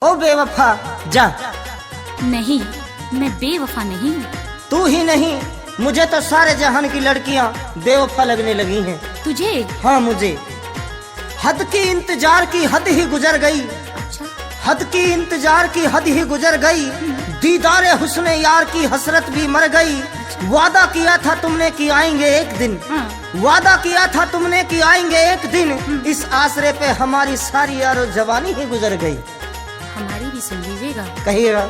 ओ बेवफा जा। नहीं, मैं बेवफा नहीं हूँ। तू ही नहीं, मुझे तो सारे जहान की लड़कियां बेवफा लगने लगी हैं। तुझे? हाँ मुझे। हद की इंतजार की हद ही गुजर गई। अच्छा। हद की इंतजार की हद ही गुजर गई, दीदारे हुस्ने यार की हसरत भी मर गई। वादा किया था तुमने कि आएंगे एक दिन, वादा किया था तुमने कि आएंगे एक दिन, इस आसरे पे हमारी सारी यारो जवानी ही गुजर गई। हमारी भी सुन लीजिएगा। कहिएगा।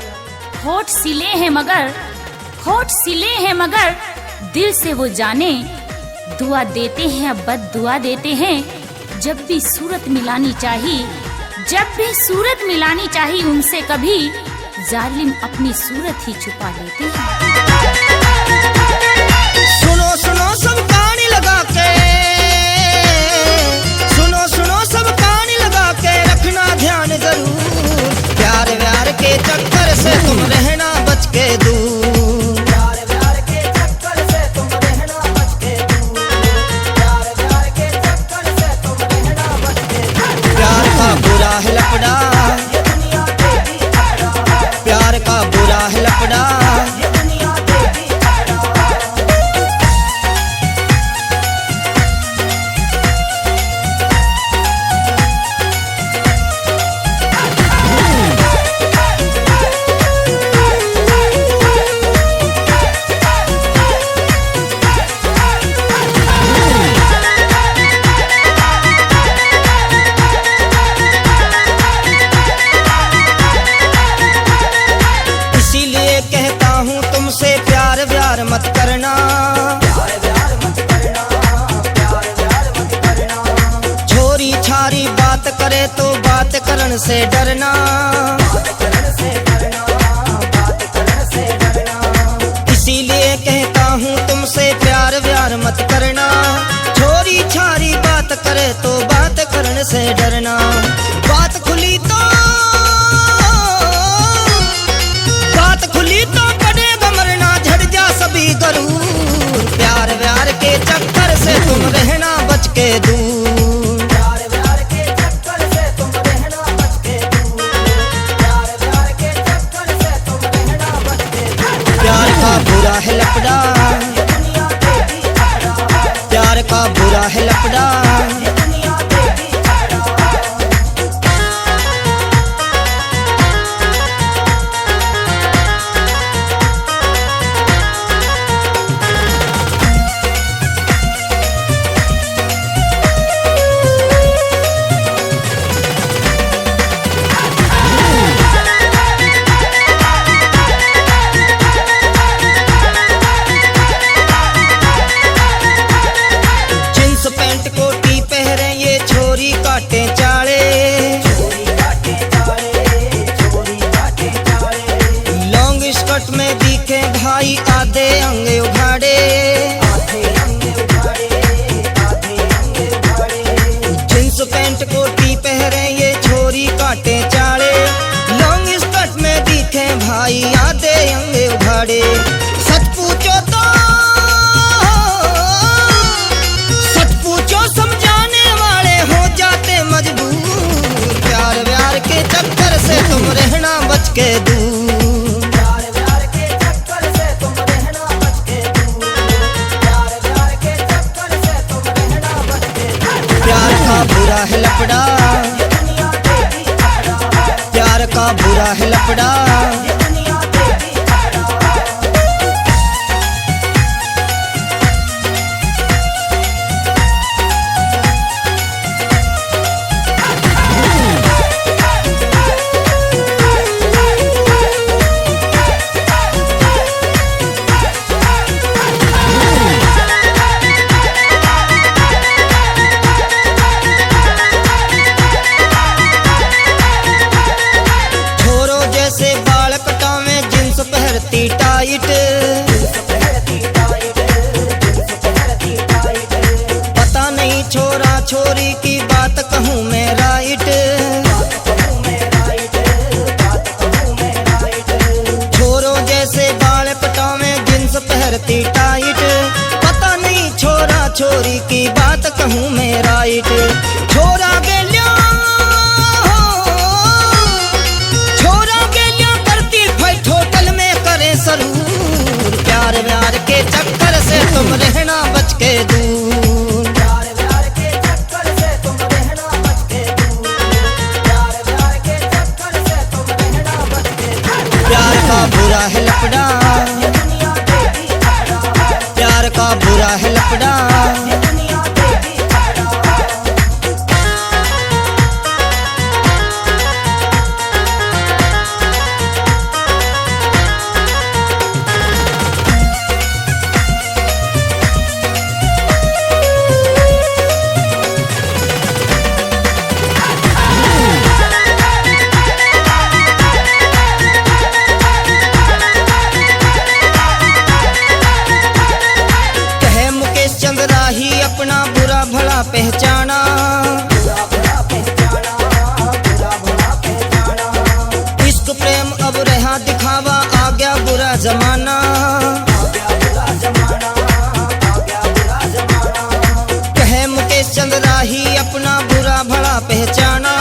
होठ सिले हैं मगर, होठ सिले हैं मगर दिल से वो जाने, दुआ देते हैं अब बद दुआ देते हैं। जब भी सूरत मिलानी चाहिए, जब भी सूरत मिलानी चाहिए उनसे कभी जालिम अपनी सूरत ही छुपा लेते हैं। सुनो सुनो सब कहानी लगा के, सुनो सुनो सब कहानी लगा के रखना ध्यान जरूर। प्यार व्यार के चक्कर से तुम रहना बच के दूर। प्यार व्यार के चक्कर से तुम रहना बच के दूर। प्यार व्यार के चक्कर से तुम रहना बच के दूर। प्यार का बुरा है लपड़ा, ये दुनिया देगी अपना। प्यार का बुरा है लपड़ा, ये दुनिया देगी अपना। इसीलिए कहता हूँ तुमसे प्यार व्यार मत करना। प्यार व्यार मत करना, प्यार व्यार मत करना। छोरी छारी बात करे तो बात करन से डरना। बात करन से डरना, बात करन से डरना। इसीलिए कहता हूँ तुमसे प्यार व्यार मत करना। छोरी छारी बात करे तो बात करन से डरना। बात खुली तो, बात खुली तो पड़ेगा मरना, झड़ जा सभी गरूर। प्यार व्यार के चक्कर से तुम रहना बच के दूर। प्यार व्यार के चक्कर से तुम रहना बच के दूर। प्यार व्यार के चक्कर से तुम रहना बच के दूर। प्यार का बुरा है लपड़ा, ये दुनिया देगी अपना। प्यार का बुरा है लपड़ा, ये दुनिया देगी अपना। जींस पैंट कोटी पहरे ये छोरी काटे चाले। लॉन्ग स्कर्ट में दिखे भाई आधे अंग उघाड़े। जींस पैंट कोटी पहरे ये छोरी काटे चाले। लॉन्ग स्कर्ट में दिखे भाई आधे अंग उघाड़े। सच पूछो तो, सच पूछो समझाने वाले हो जाते मजबूर। प्यार व्यार के चक्कर से तुम रहना बच के दूर। प्यार व्यार के चक्कर से तुम रहना बच के दूर। प्यार व्यार के चक्कर से तुम रहना बच के दूर। प्यार का बुरा है लपड़ा, ये दुनिया देगी अपना। प्यार का बुरा है लपड़ा, ये दुनिया देगी अपना। छोरो जैसे बाल कटावे जींस पहनती टाइट। पता नहीं छोरा छोरी की बात कहूँ मैं राइट। छोरो जैसे बाल कटावे जींस पहनती टाइट। पता नहीं छोरा छोरी की बात कहूँ मैं राइट। छोरा गेल्या बुरा है लफड़ा, प्यार का बुरा है लफड़ा। अपना बुरा भला पहचाना, इश्क प्रेम अब रहा दिखावा, आ गया बुरा जमाना। कहे मुकेश चंद राही अपना बुरा भला पहचाना,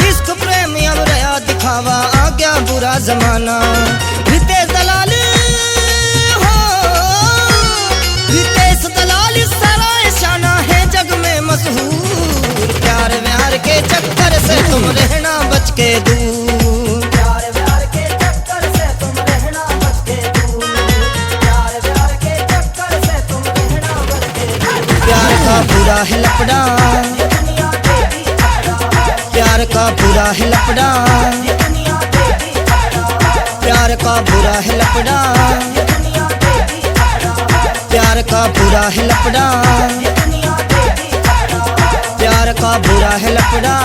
इश्क प्रेम अब रहा दिखावा, आ गया बुरा जमाना। रितेश दलाल हो, रितेश दलाल जग में मशहूर, प्यार व्यार के चक्कर से तुम रहना बच के दूर, प्यार व्यार के चक्कर से तुम रहना बच के दूर, प्यार व्यार के चक्कर से तुम रहना बच के दूर। प्यार का बुरा है लफड़ा, प्यार का बुरा है लफड़ा, प्यार का बुरा है लफड़ा, प्यार का बुरा है लफड़ा, प्यार का बुरा है लफड़ा।